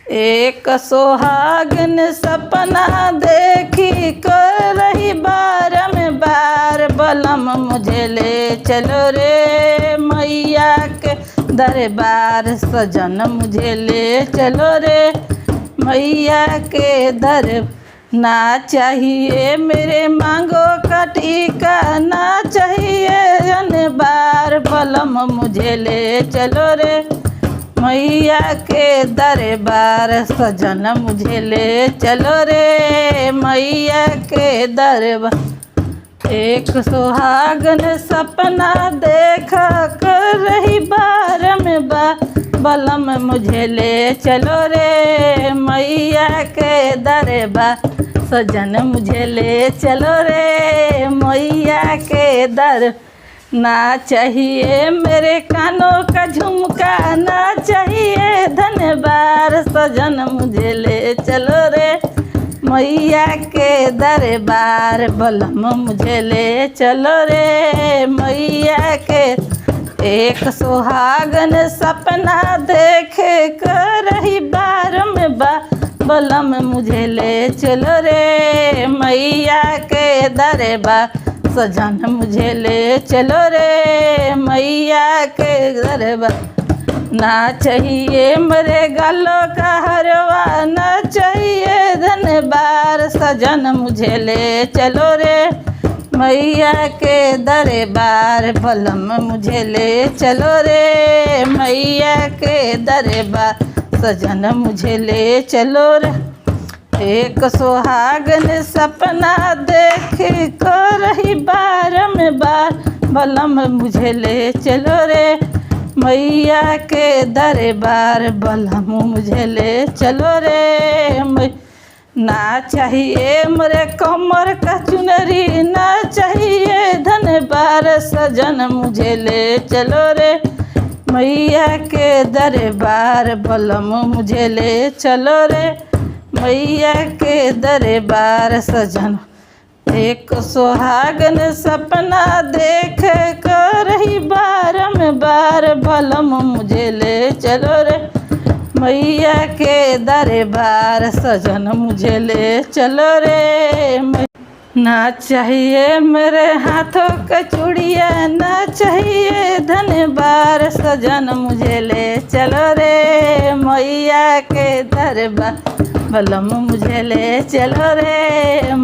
एक सोहागन सपना देखी कर रही बारंबार, बलम मुझे ले चलो रे मैया के दरबार। सजन मुझे ले चलो रे मैया के दरबार। ना चाहिए मेरे मांगो का टीका, ना चाहिए अनबार, बलम मुझे ले चलो रे मैया के दरबार। सजन मुझे ले चलो रे मैया के दरबार। एक सुहागन सपना देखा कर रही बारंबार, बलम मुझे ले चलो रे मैया के दरबार। सजन मुझे ले चलो रे मैया के दरबार। ना चाहिए मेरे कानों का झुमका, ना चाहिए धनबार, सजन मुझे ले चलो रे मैया के दरबार। बलम मुझे ले चलो रे मैया के। एक सुहागन सपना देखे कर रही बारंबार, बलम मुझे ले चलो रे मैया के दरबार। सजन मुझे ले चलो रे मैया के दरबार। ना चाहिए मेरे गालों का हरवा, ना चाहिए धनबार, सजन मुझे ले चलो रे मैया के दरबार। बलम मुझे ले चलो रे मैया के दरबार। सजन मुझे ले चलो रे। एक सुहागन सपना देख कर रही बारंबार, बलम मुझे ले चलो रे मैया के दरबार। बलम मुझे ले चलो रे। ना चाहिए मेरे कमर का चुनरी, ना चाहिए धनबार, सजन मुझे ले चलो रे मैया के दरबार। बलम मुझे ले चलो रे मैया के दरबार। सजन एक सुहागन सपना देख कर रही बारंबार, बलम मुझे ले चलो रे मैया के दरबार। सजन मुझे ले चलो रे। ना चाहिए मेरे हाथों का चूड़िया, ना चाहिए धनबार, सजन मुझे ले चलो रे मैया के दरबार। बलम मुझे ले चलो रे